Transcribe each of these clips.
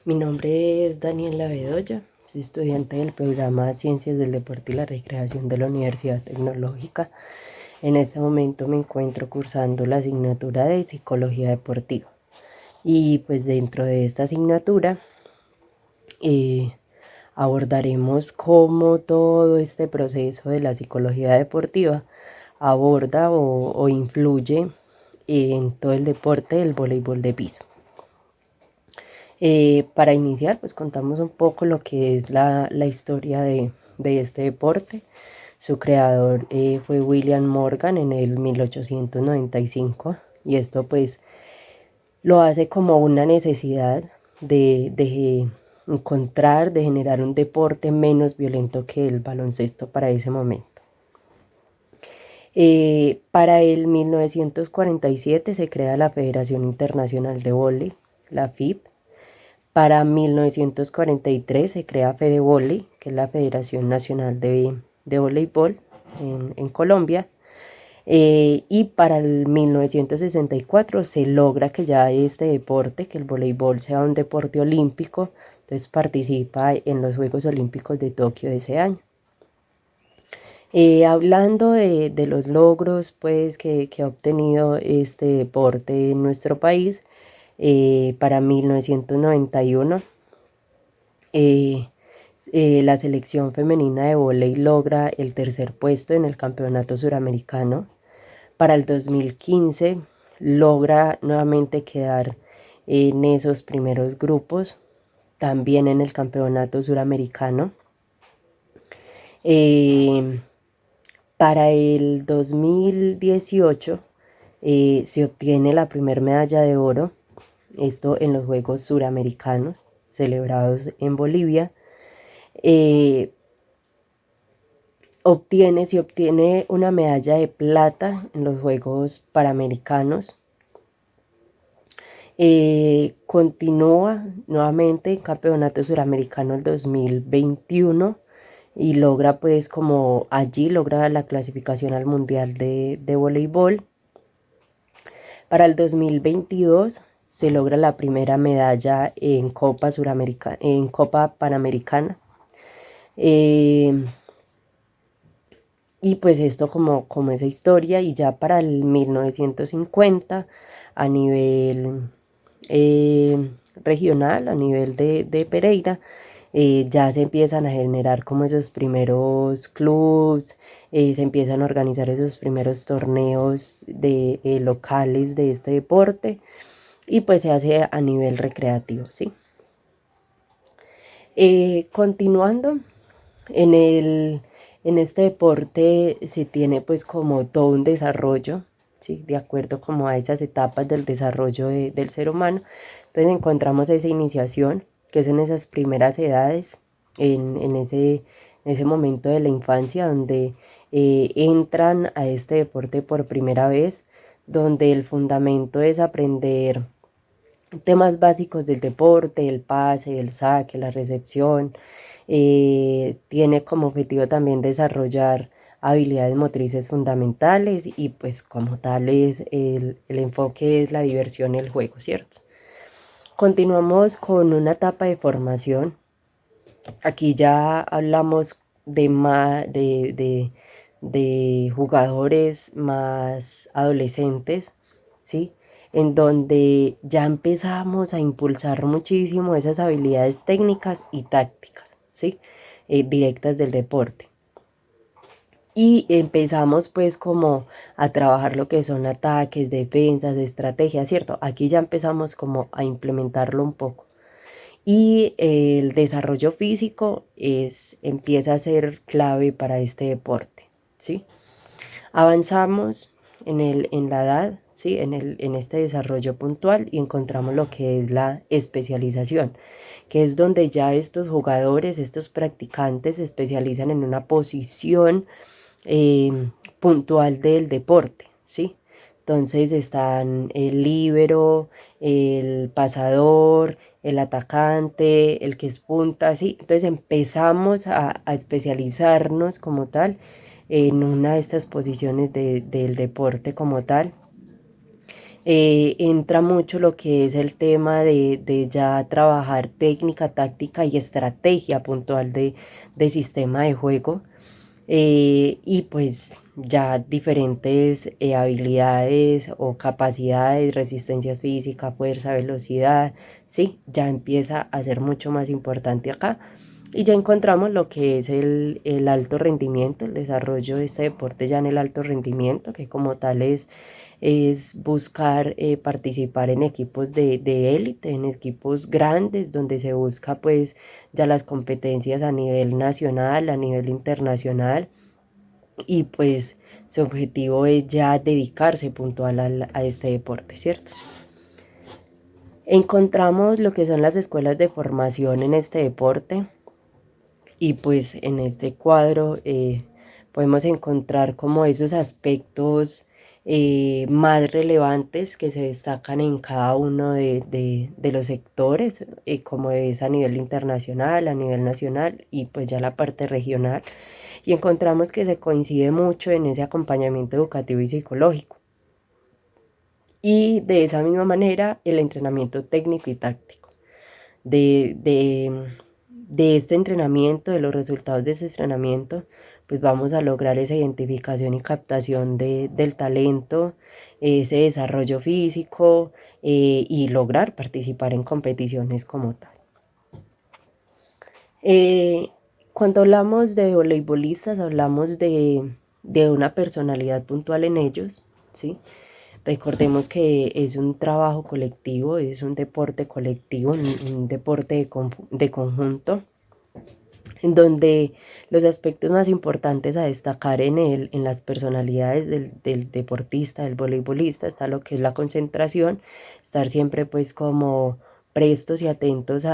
Mi nombre es Daniela Bedoya, soy estudiante del programa Ciencias del Deporte y la Recreación de la Universidad Tecnológica. En este momento me encuentro cursando la asignatura de Psicología Deportiva. Y pues dentro de esta asignatura eh, abordaremos cómo todo este proceso de la psicología deportiva aborda o influye en todo el deporte del voleibol de piso. Para iniciar, pues contamos un poco lo que es la historia de este deporte. Su creador fue William Morgan en el 1895 y esto pues lo hace como una necesidad de encontrar, de generar un deporte menos violento que el baloncesto para ese momento. Para el 1947 se crea la Federación Internacional de Vóley, la FIB. Para 1943 se crea FedeVolley, que es la Federación Nacional de Voleibol en Colombia. Y para el 1964 se logra que ya este deporte, que el voleibol sea un deporte olímpico, entonces participa en los Juegos Olímpicos de Tokio de ese año. Hablando de los logros pues, que ha obtenido este deporte en nuestro país, para 1991 eh, la selección femenina de vóley logra el tercer puesto en el campeonato suramericano. Para el 2015 logra nuevamente quedar en esos primeros grupos, también en el campeonato suramericano. Eh, para el 2018 se obtiene la primera medalla de oro, esto en los Juegos Suramericanos celebrados en Bolivia. Se obtiene una medalla de plata en los Juegos Panamericanos. Continúa nuevamente en Campeonato Suramericano el 2021 y logra pues como allí logra la clasificación al Mundial de Voleibol. Para el 2022 se logra la primera medalla en Copa Suramericana, en Copa Panamericana. Y pues esto como esa historia, y ya para el 1950 a nivel regional, a nivel de Pereira, ya se empiezan a generar como esos primeros clubs, se empiezan a organizar esos primeros torneos locales de este deporte y pues se hace a nivel recreativo, ¿sí? Continuando, en en este deporte se tiene pues como todo un desarrollo, ¿sí? De acuerdo como a esas etapas del desarrollo del ser humano. Entonces encontramos esa iniciación, que es en esas primeras edades, en ese momento de la infancia donde entran a este deporte por primera vez, donde el fundamento es aprender temas básicos del deporte, el pase, el saque, la recepción. Tiene como objetivo también desarrollar habilidades motrices fundamentales y pues como tal es el enfoque es la diversión y el juego, ¿cierto? Continuamos con una etapa de formación. Aquí ya hablamos de jugadores más adolescentes, ¿sí? En donde ya empezamos a impulsar muchísimo esas habilidades técnicas y tácticas, ¿sí? Directas del deporte. Y empezamos pues como a trabajar lo que son ataques, defensas, estrategias, ¿cierto? Aquí ya empezamos como a implementarlo un poco. Y el desarrollo físico empieza a ser clave para este deporte, ¿sí? Avanzamos en la edad, ¿sí? En este desarrollo puntual y encontramos lo que es la especialización, que es donde ya estos jugadores, estos practicantes se especializan en una posición puntual del deporte, ¿sí? Entonces están el líbero, el pasador, el atacante, el que es punta, ¿sí? Entonces empezamos a especializarnos como tal en una de estas posiciones del deporte como tal. entra mucho lo que es el tema de ya trabajar técnica, táctica y estrategia puntual de sistema de juego. Y pues ya diferentes habilidades o capacidades, resistencia física, fuerza, velocidad, sí, ya empieza a ser mucho más importante acá. Y ya encontramos lo que es el alto rendimiento, el desarrollo de este deporte ya en el alto rendimiento, que como tal es buscar participar en equipos de élite, en equipos grandes, donde se busca pues ya las competencias a nivel nacional, a nivel internacional, y pues su objetivo es ya dedicarse puntual a este deporte, ¿cierto? Encontramos lo que son las escuelas de formación en este deporte, y pues en este cuadro podemos encontrar como esos aspectos más relevantes que se destacan en cada uno de los sectores, como es a nivel internacional, a nivel nacional y pues ya la parte regional. Y encontramos que se coincide mucho en ese acompañamiento educativo y psicológico. Y de esa misma manera el entrenamiento técnico y táctico. De este entrenamiento, de los resultados de ese entrenamiento, pues vamos a lograr esa identificación y captación del talento, ese desarrollo físico y lograr participar en competiciones como tal. Eh, Cuando hablamos de voleibolistas, hablamos de una personalidad puntual en ellos, ¿sí? Recordemos que es un trabajo colectivo, es un deporte colectivo, un deporte de conjunto, en donde los aspectos más importantes a destacar en las personalidades del deportista, del voleibolista, está lo que es la concentración, estar siempre pues como prestos y atentos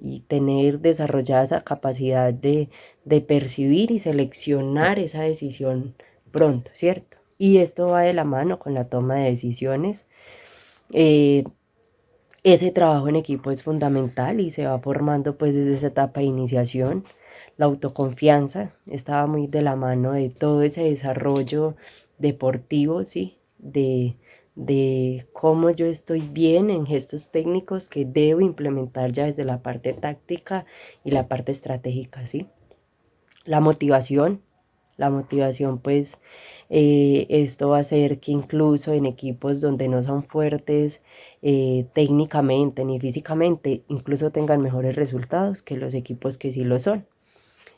y tener desarrollada esa capacidad de percibir y seleccionar esa decisión pronto, ¿cierto? Y esto va de la mano con la toma de decisiones. Eh, Ese trabajo en equipo es fundamental y se va formando pues desde esa etapa de iniciación. La autoconfianza estaba muy de la mano de todo ese desarrollo deportivo, ¿sí? De cómo yo estoy bien en gestos técnicos que debo implementar ya desde la parte táctica y la parte estratégica, ¿sí? La motivación, la motivación pues esto va a hacer que incluso en equipos donde no son fuertes técnicamente ni físicamente, incluso tengan mejores resultados que los equipos que sí lo son.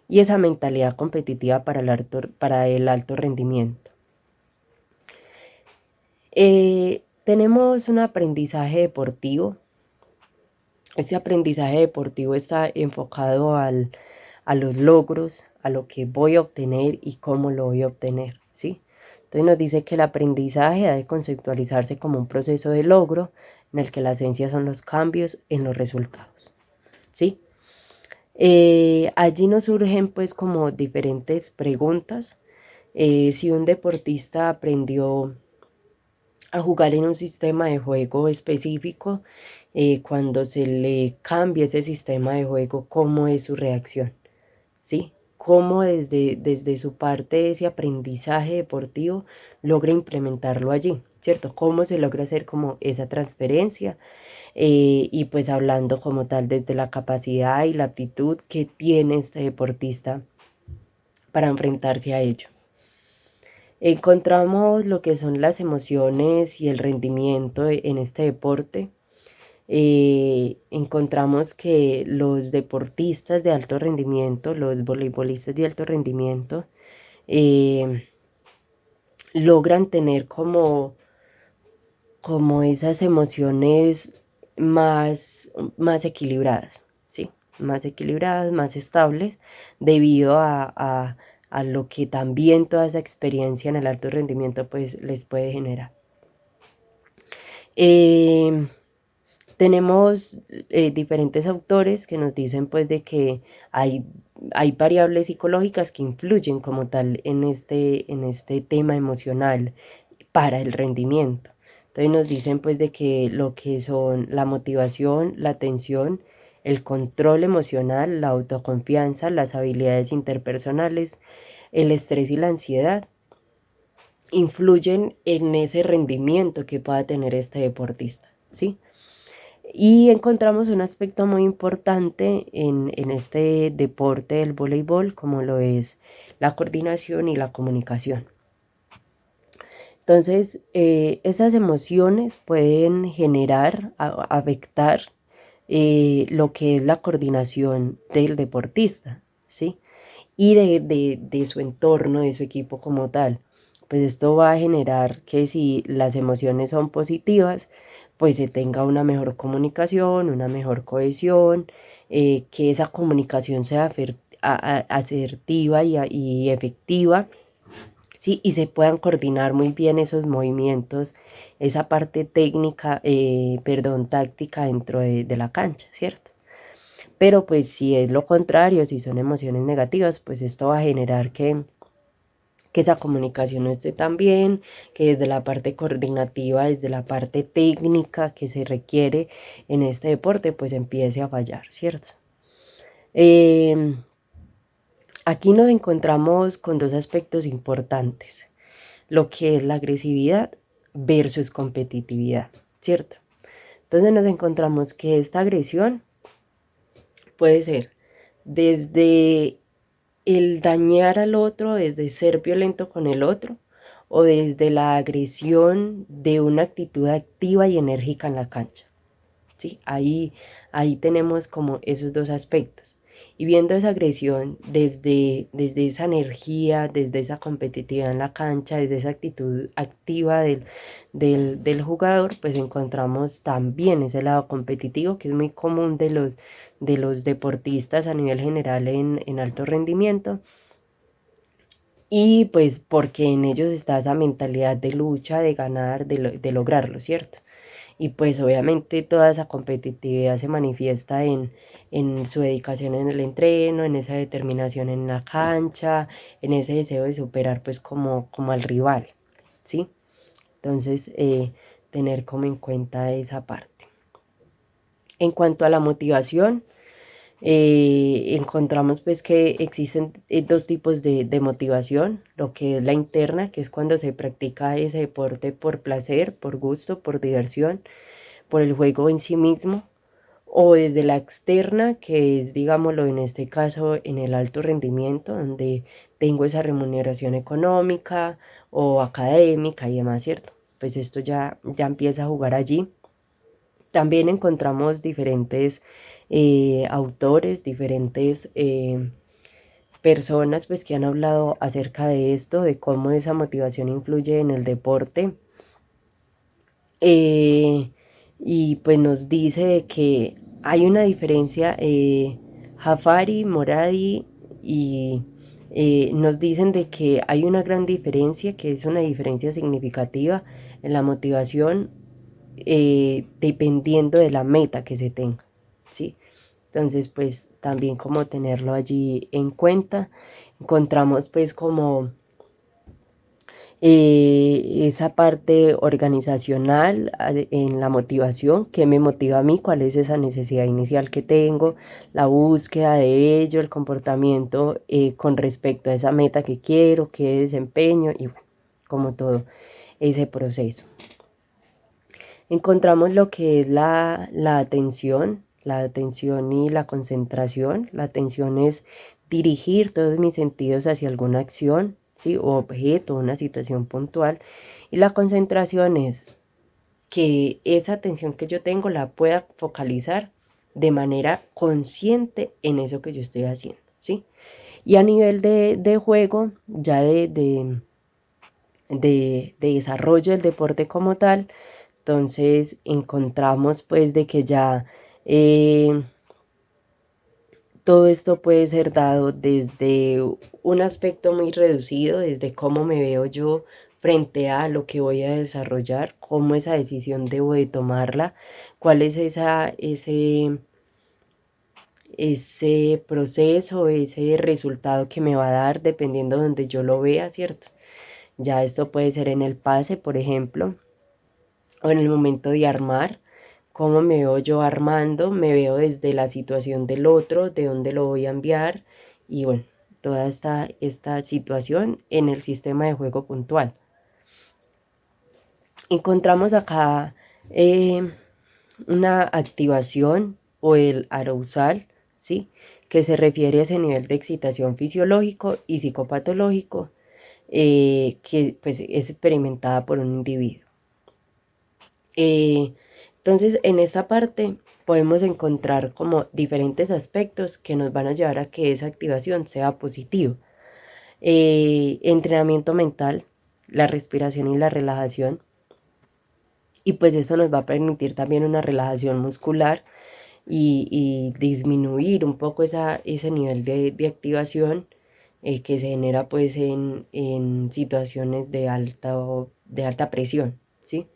Y esa mentalidad competitiva para el alto rendimiento. Tenemos un aprendizaje deportivo. Este aprendizaje deportivo está enfocado a los logros, a lo que voy a obtener y cómo lo voy a obtener, ¿sí? Entonces nos dice que el aprendizaje ha de conceptualizarse como un proceso de logro en el que la esencia son los cambios en los resultados, ¿sí? Allí nos surgen pues como diferentes preguntas. Si un deportista aprendió a jugar en un sistema de juego específico, cuando se le cambia ese sistema de juego, ¿cómo es su reacción? ¿Sí? ¿Cómo desde su parte de ese aprendizaje deportivo logra implementarlo allí? ¿Cierto? ¿Cómo se logra hacer como esa transferencia? Y pues hablando como tal desde la capacidad y la aptitud que tiene este deportista para enfrentarse a ello. Encontramos lo que son las emociones y el rendimiento en este deporte. Encontramos que los deportistas de alto rendimiento, los voleibolistas de alto rendimiento, eh, logran tener como esas emociones más equilibradas, ¿sí? Más equilibradas, más estables, debido a lo que también toda esa experiencia en el alto rendimiento pues les puede generar. Tenemos diferentes autores que nos dicen pues de que hay variables psicológicas que influyen como tal en este tema emocional para el rendimiento. Entonces nos dicen pues de que lo que son la motivación, la atención, el control emocional, la autoconfianza, las habilidades interpersonales, el estrés y la ansiedad influyen en ese rendimiento que pueda tener este deportista, ¿sí? Y encontramos un aspecto muy importante en este deporte del voleibol, como lo es la coordinación y la comunicación. Entonces, esas emociones pueden generar, afectar lo que es la coordinación del deportista, ¿sí? Y de su entorno, de su equipo como tal. Pues esto va a generar que si las emociones son positivas, pues se tenga una mejor comunicación, una mejor cohesión, que esa comunicación sea asertiva y efectiva, ¿sí? Y se puedan coordinar muy bien esos movimientos, esa parte técnica, perdón, táctica dentro de la cancha, ¿cierto? Pero pues si es lo contrario, si son emociones negativas, pues esto va a generar que esa comunicación no esté tan bien, que desde la parte coordinativa, desde la parte técnica que se requiere en este deporte, pues empiece a fallar, ¿cierto? Eh, Aquí nos encontramos con dos aspectos importantes, lo que es la agresividad versus competitividad, ¿cierto? Entonces nos encontramos que esta agresión puede ser desde el dañar al otro, desde ser violento con el otro, o desde la agresión de una actitud activa y enérgica en la cancha. ¿Sí? Ahí tenemos como esos dos aspectos. Y viendo esa agresión desde esa energía, desde esa competitividad en la cancha, desde esa actitud activa del jugador, pues encontramos también ese lado competitivo que es muy común de los deportistas a nivel general en alto rendimiento. Y pues porque en ellos está esa mentalidad de lucha, de ganar, de lograrlo, ¿cierto? Y pues obviamente toda esa competitividad se manifiesta en su dedicación en el entreno, en esa determinación en la cancha, en ese deseo de superar pues como al rival, ¿sí? Entonces, tener como en cuenta esa parte. En cuanto a la motivación, encontramos pues que existen dos tipos de motivación, lo que es la interna, que es cuando se practica ese deporte por placer, por gusto, por diversión, por el juego en sí mismo, o desde la externa, que es, digámoslo, en este caso, en el alto rendimiento, donde tengo esa remuneración económica o académica y demás, ¿cierto? Pues esto ya empieza a jugar allí. También encontramos diferentes autores, diferentes personas pues que han hablado acerca de esto, de cómo esa motivación influye en el deporte. Eh, y pues nos dice que hay una diferencia, Jafari, Moradi y nos dicen de que hay una gran diferencia, que es una diferencia significativa en la motivación, dependiendo de la meta que se tenga, ¿sí? Entonces, pues también como tenerlo allí en cuenta. Encontramos pues como esa parte organizacional en la motivación, qué me motiva a mí, cuál es esa necesidad inicial que tengo, la búsqueda de ello, el comportamiento con respecto a esa meta que quiero, qué desempeño y bueno, como todo ese proceso. Encontramos lo que es la atención y la concentración. La atención es dirigir todos mis sentidos hacia alguna acción, ¿sí? O objeto, una situación puntual. Y la concentración es que esa atención que yo tengo la pueda focalizar de manera consciente en eso que yo estoy haciendo, ¿sí? Y a nivel de juego, ya de desarrollo del deporte como tal, entonces encontramos pues de que ya eh, todo esto puede ser dado desde un aspecto muy reducido, desde cómo me veo yo frente a lo que voy a desarrollar, cómo esa decisión debo de tomarla, cuál es ese proceso, ese resultado que me va a dar dependiendo de donde yo lo vea, ¿cierto? Ya esto puede ser en el pase, por ejemplo, o en el momento de armar, cómo me veo yo armando, me veo desde la situación del otro, de dónde lo voy a enviar y bueno, toda esta situación en el sistema de juego puntual. Encontramos acá una activación o el arousal, ¿sí? Que se refiere a ese nivel de excitación fisiológico y psicopatológico que pues, es experimentada por un individuo. Entonces, en esta parte podemos encontrar como diferentes aspectos que nos van a llevar a que esa activación sea positiva. Entrenamiento mental, la respiración y la relajación. Y pues eso nos va a permitir también una relajación muscular y disminuir un poco ese nivel de activación que se genera pues en situaciones de alta presión, ¿sí?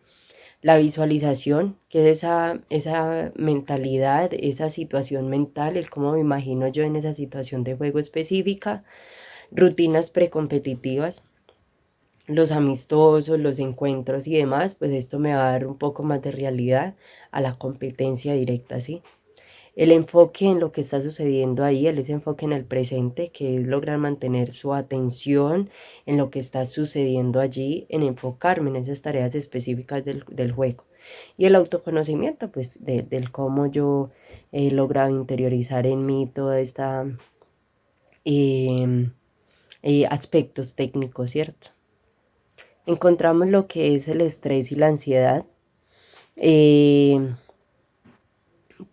La visualización, que es esa mentalidad, esa situación mental, el cómo me imagino yo en esa situación de juego específica, rutinas precompetitivas, los amistosos, los encuentros y demás, pues esto me va a dar un poco más de realidad a la competencia directa, ¿sí? El enfoque en lo que está sucediendo ahí, ese enfoque en el presente, que es lograr mantener su atención en lo que está sucediendo allí, en enfocarme en esas tareas específicas del juego. Y el autoconocimiento, pues, del cómo yo he logrado interiorizar en mí toda esta eh, aspectos técnicos, ¿cierto? Encontramos lo que es el estrés y la ansiedad. Eh,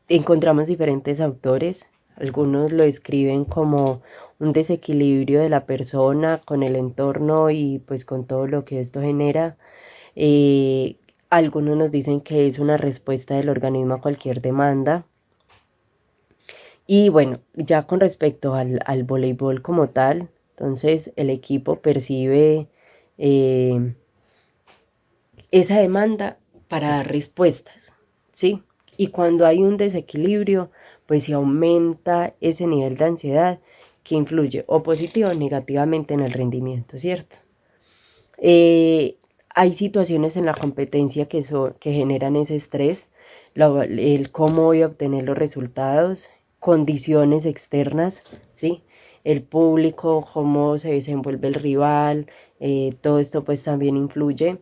Encontramos diferentes autores, algunos lo escriben como un desequilibrio de la persona con el entorno y pues con todo lo que esto genera. Eh, Algunos nos dicen que es una respuesta del organismo a cualquier demanda. Y bueno, ya con respecto al voleibol como tal, entonces el equipo percibe eh, esa demanda para dar respuestas, ¿sí? Y cuando hay un desequilibrio, pues se aumenta ese nivel de ansiedad que influye o positivo o negativamente en el rendimiento, ¿cierto? Hay situaciones en la competencia que generan ese estrés, el cómo voy a obtener los resultados, condiciones externas, ¿sí? El público, cómo se desenvuelve el rival, todo esto pues también influye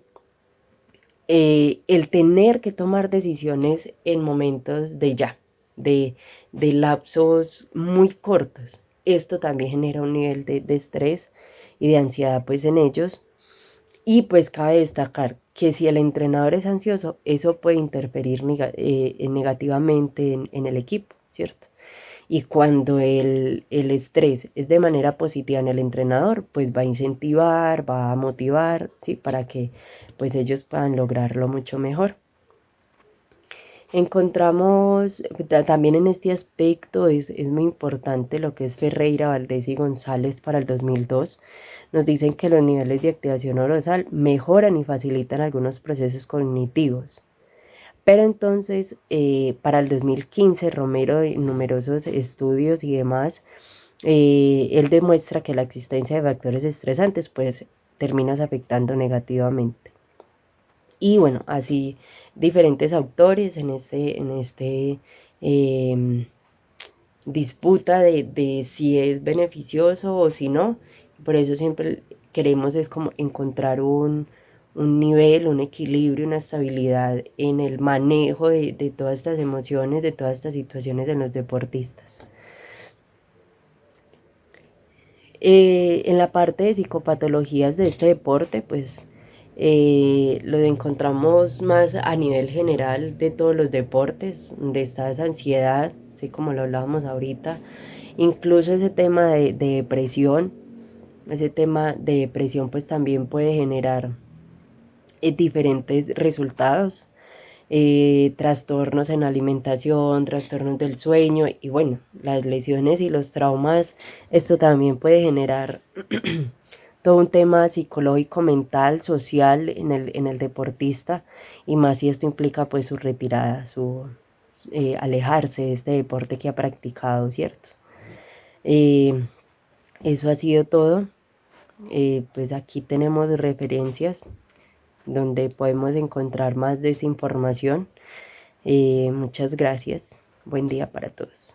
el tener que tomar decisiones en momentos de ya, de, de lapsos muy cortos. Esto también genera un nivel de estrés y de ansiedad pues en ellos. Y pues cabe destacar que si el entrenador es ansioso, eso puede interferir negativamente en el equipo, ¿cierto? Y cuando el estrés es de manera positiva en el entrenador, pues va a incentivar, va a motivar, ¿sí? Para que pues ellos puedan lograrlo mucho mejor. Encontramos también en este aspecto, es muy importante lo que es Ferreira, Valdés y González para el 2002. Nos dicen que los niveles de activación orosal mejoran y facilitan algunos procesos cognitivos. Pero entonces, para el 2015, Romero, en numerosos estudios y demás, él demuestra que la existencia de factores estresantes pues terminas afectando negativamente. Y bueno, así diferentes autores en este eh, disputa de si es beneficioso o si no. Por eso siempre queremos es como encontrar un nivel, un equilibrio, una estabilidad en el manejo de todas estas emociones, de todas estas situaciones en los deportistas. En la parte de psicopatologías de este deporte, pues lo encontramos más a nivel general de todos los deportes, de esta ansiedad, así como lo hablábamos ahorita, incluso ese tema de depresión, ese tema de depresión pues también puede generar diferentes resultados, trastornos en alimentación, trastornos del sueño y bueno, las lesiones y los traumas, esto también puede generar todo un tema psicológico, mental, social en el deportista y más si esto implica pues su retirada, su alejarse de este deporte que ha practicado, ¿cierto? Eh, Eso ha sido todo. Pues aquí tenemos referencias donde podemos encontrar más de esa información. Muchas gracias. Buen día para todos.